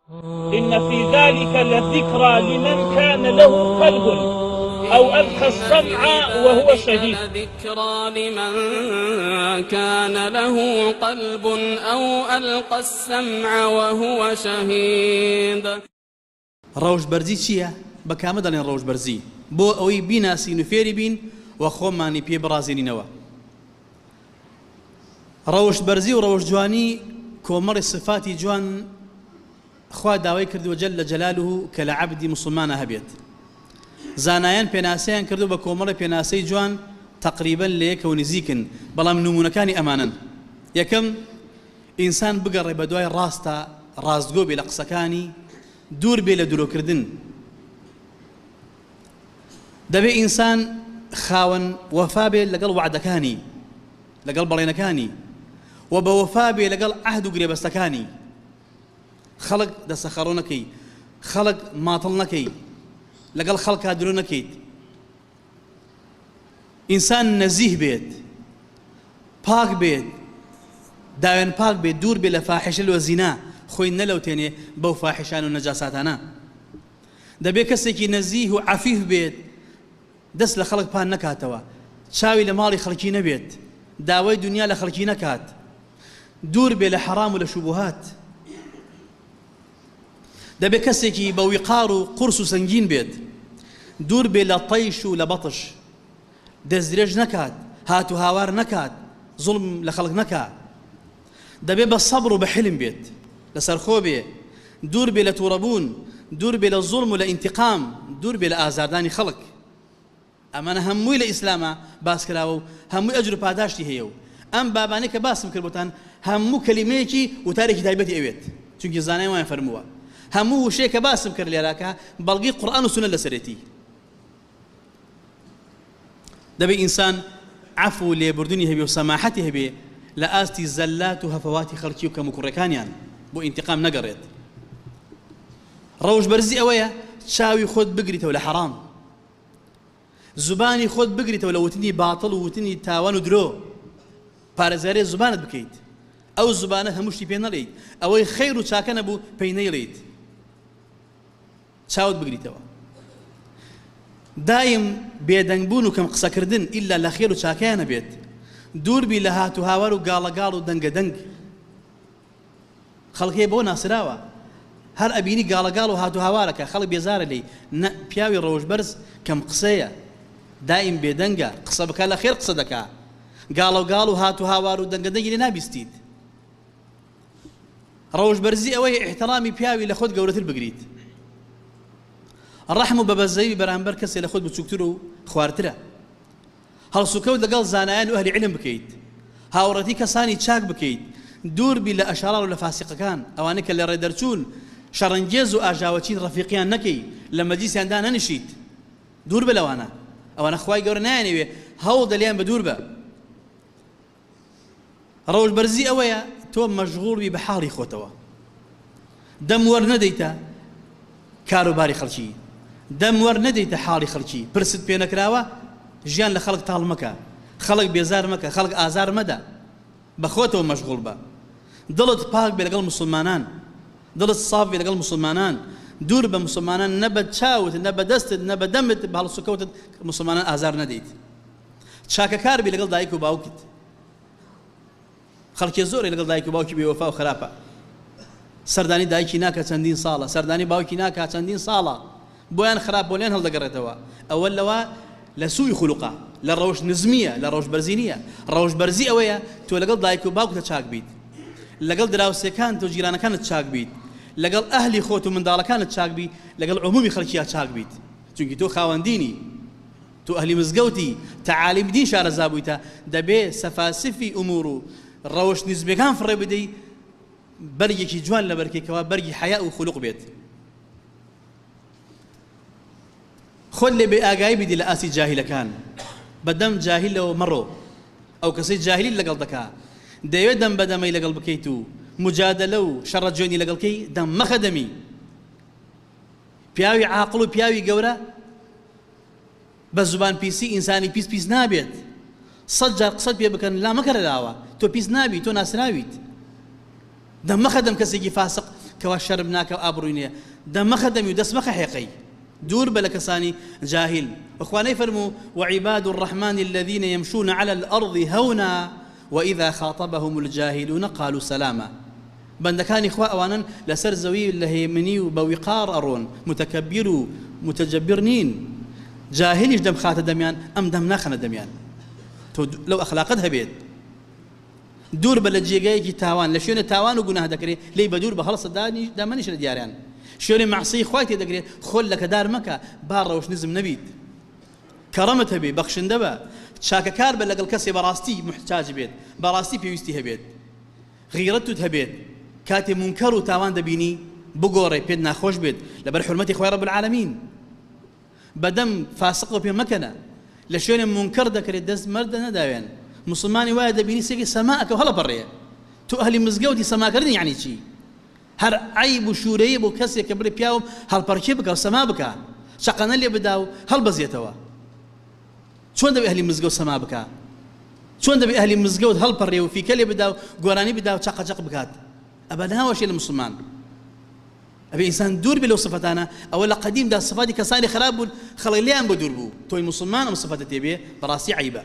إن في ذلك لذكرى لمن كان له قلب أو ألقى السمع وهو شهيد. ذكرى لمن كان له قلب أو ألقى السمع وهو شهيد. روش برزي چییە؟ بەکامە دەڵێن ڕەوش بەرزی بۆ ئەوەی بیناسین و فێری بین و خۆمانی پێ بڕازێنینەوە. ڕەوش بەرزی و ڕەوش جوانی کۆمەڵی صفاتی جوان خوا داوای کردووە جەل لە جەلالوه کە لە عەبدی موسڵمانە هەبێت. زانایان پێناسەیان کردو بە کۆمەڵی پێناسەی جوان تەقریبەن لە یەکەوە نزیکن، بەڵام نمونونەکانی ئەمانن. یەکەم، ئینسان بگەڕێ بە دوای ڕاستە، ڕاستگۆ بێ لە قسەکانی، دوور بێ لە درۆکردن. دەبێ ئینسان خاوەن وەفا بێ لەگەڵ وعدەکانی، لەگەڵ بەڵێنەکانی، و بە وەفا بێ لەگەڵ عەهد و گرێبەستەکانی. خەڵک دەسەخەڕۆ نەکەی، خەڵک ماتڵ نەکەی، لەگەڵ خەڵکا درۆ نەکەیت. ئینسان نەزیه بێت، پاک بێت، داوێن پاک بێت، دوور بێ لە فاحیشە و زینا، خۆی نەلەوتێنێ بەو فاحیشان و نەجاساتانە. دەبێ کەسێکی نەزیه و عەفیف بێت، دەست لە خەڵک پان نەکاتەوە، چاوی لە ماڵی خەڵکی نەبێت، داوای دنیا لە خەڵکی نەکات، دوور بێ لە حەرام و لە شوبوهات. دەبێ کەسێکی بە ویقار و قورس و سەنگین بێت، دوور بێ لە تەیش و لە بەطش، دەستدرێژ نەکات، هات و هاوار نەکات، زوڵم لە خەڵک نەکات. دەبێ بە سەبر و بە حلم بێت، لەسەرخۆ بێ، دوور بێ لە تووڕەبوون، دوور بێ لە زوڵم و لە ئینتیقام، دوور بێ لە ئازاردانی خەڵک. ئەمانە هەمووی لە ئیسلامە باس کراوە و هەمووی ئەجر و پاداشتی هەیە. و ئەم بابانەی کە باسم کرد بۆتان هەموو کەلیمەیەکی وتارێکی تایبەتی ئەوێت، چونکی زانای وایان فەرمووە هەموو وشەیە کە باسم کرد لێراکە بەڵگەی قورئان و سونە لەسەرێتی. دەبێ ئینسان عەفو و لێبوردنی هەبێ و سەماحەتی هەبێ لە ئاستی زەلات و هەفەواتی خەڵکی و کەم و کوڕەکانیان، بۆ ئینتیقام نەگەڕێت. ڕەوش بەرزی ئەوەیە چاوی خۆت بگریتەوە لە حەرام، زبانی خۆت بگریتەوە لە وتنی باتڵ و وتنی تاوان و درۆ، پارێزگاری زبانت بکەیت. ئەو زبانە هەموو شتی پێ نەڵێیت، ئەوەی خەیر و چاکە نەبوو پێی نەیڵێیت، چاوت بگریتەوە. دایم بێدەنگبوون و کەم قسەکردن ئیلا لە خێر و چاکیان نەبێت، دووربی لە هات و هاوار و گاڵەگاڵ و دەنگەدەنگ. خەڵکێ بۆ ناسراوە، هەر ئەبینی گاڵەگاڵ و هات و هاوارەکە، خەڵک بێزارە لێی. پیاوی ڕەوش بەرز کەم قسەیە، دائیم بێدەنگە، قسە بکە لە خێر قسە دەکا، گاڵەگاڵ و هات و هاوار و دەنگەدەنگی لێ نابیستیت. ڕەوش بەرزی ئەوەی احترامی پیاوی لە خۆت گەورەتر بگریت. ڕەحم و بەبەزەی بەرامبەر کەسێ لە خۆت بچووکتر و خواردترە. هەڵسوکەوت لەگەڵ زانایان و ئەهلی عیلم بکەیت، هاوڕەتی کەسانی چاک بکەیت، دووربی لە ئەشارار و لە فاسیقەکان، ئەوانەی کە لە ڕێدەرچوون شەڕەنگێز و ئاژاوەچین ڕەفیقیان نەکەی، لە مەجلیسیاندا نەنشیت، دوور بە لەوانە. ئەوانە خوای گەورە نایانەوێ، هەوڵ دەلیان بە دوور بە. ڕەوش بەرزی ئەوەیە تۆ مەشغوڵ بی بە حاڵی خۆتەوە، دەم وەرنەدەیتە کاروباری خەڵکی، دەم وەرنەدەیتە حاڵی خەڵکی، پرست پێ نەکراوە ژیان لە خەڵک تاڵ مەکە، خەڵک بێزار مەکە، خەڵک ئازار مەدە، بە خۆتەوە مەشغوڵ بە. دڵت پاک بێ لەگەڵ مسلمانان، دڵت ساف بێ لەگەڵ مسلمانان، دوور بە مسلمانان، نە بە چاوت، نە بە دەستت، نە بە دەمت، بە هەڵسوکەوتت مسلمانان ئازار نەدەیت. چاکەکار بێ لەگەڵ دایک و باوکت. خەڵکی زۆرێ لەگەڵ دایک و باوکی بێوەفا و خراپە، سەردانی دایکی ناکە چەندین ساڵە، سەردانی باوکی ناکە چەندین ساڵە، بۆیان خراپ بۆلیان هەڵدەگەڕێتەوە. ئەوە لەوە لە سووی خولوقە، لە ڕەوش نزمیە، لە ڕەوش بەرزی نییە. ڕەوش بەرزی ئەوەیە تۆ لەگەڵ دایک و باوکتە چاک بیت، لەگەڵ دراوسێکانت و جیرانەکانت چاک بیت، لەگەڵ ئەهلی خۆت و منداڵەکانت چاک بیت، لەگەڵ عمومی خەڵکیە چاک بیت، چونکی تۆ خاوەندینی، تۆ ئەهلی مزگەوتی، تەعالیم دین شارەزا بوویتە. دەبێ سەفاسفی ئومور و ڕەوش نزبەکان فڕێ بدەی، بەرگێکی جوان لە بەرکێکەوە، بەرگی حەیا و خولوق بێت. خۆت لێ بێ ئاگایی بیدی لە ئاسی جاهیلەکان، بەدەم جاهیلەوە مەڕۆ، ئەو کەسەی جاهیلی لەگەڵ دەکا، دەیەوێت دەم بەدەمەی لەگەڵ بکەیت و مجادلە و شەڕە جوێنی لەگەڵکەی، دەم مەخە دەمی. پیاوی عاقڵ و پیاوی گەورە بە زوبان پیسی ئینسانی پیس پیس نابێت. 100 جار قسەت پێ بکەن لا مەکەرە لاوە، تۆ پیس نابی، تۆ ناسراویت. دەم مەخە دەم کەسێکی فاسق كوا شرب ناك أبروينيا دمخ دمي ودسمخ حقي دور بلكساني جاهل اخواني فرموا وعباد الرحمن الذين يمشون على الارض هونا واذا خاطبهم الجاهلون قالوا سلاما بندكان اخوا اوانا لسر زوي اللي مني بوقار ارون متكبر متجبرنين جاهل دم خات دميان ام دم ناخنا دميان لو اخلاقتها بيت دور بلجيجي تاوان لشون تاوان وقناه دكري لي بدور بخلص داني دامنيش الدياريان شوني معصي خواتي دقري خل لك دار مكة بارة وش نزم نبيد كرمتها بي بخشن دبا شاكا كار بلق الكسي براستي محتاج بيت براستي بيوستي هبيت غيرتو تهبيت كاتي منكر وتاوان دبيني بقوري بيدنا خوش بيت لبر حرمتي خويا رب العالمين بدم فاسق في مكنة لشوني منكر دكري دز مرد نداوين مسلماني واحد دبيني سيقي سماءك وهلا بريه تو اهلي مزقودي سماء كردين يعني شي هر عيب وشوري بو كسي كبري بياوم هل بركبك وسما بك شقنا اللي بداو هل بزيتوا شلون دبي اهلي مزقو سما بك شلون دبي اهلي مزقو هل بريو في كلي بداو قراني بداو شق بكات ابدا هو شيء المسلمان ابي انسان دور بلو صفتانا اولا قديم دا صفاتي كسالي خراب خلي لي ان بدور بو توي مسلمان ام صفات تبي براسي عيبه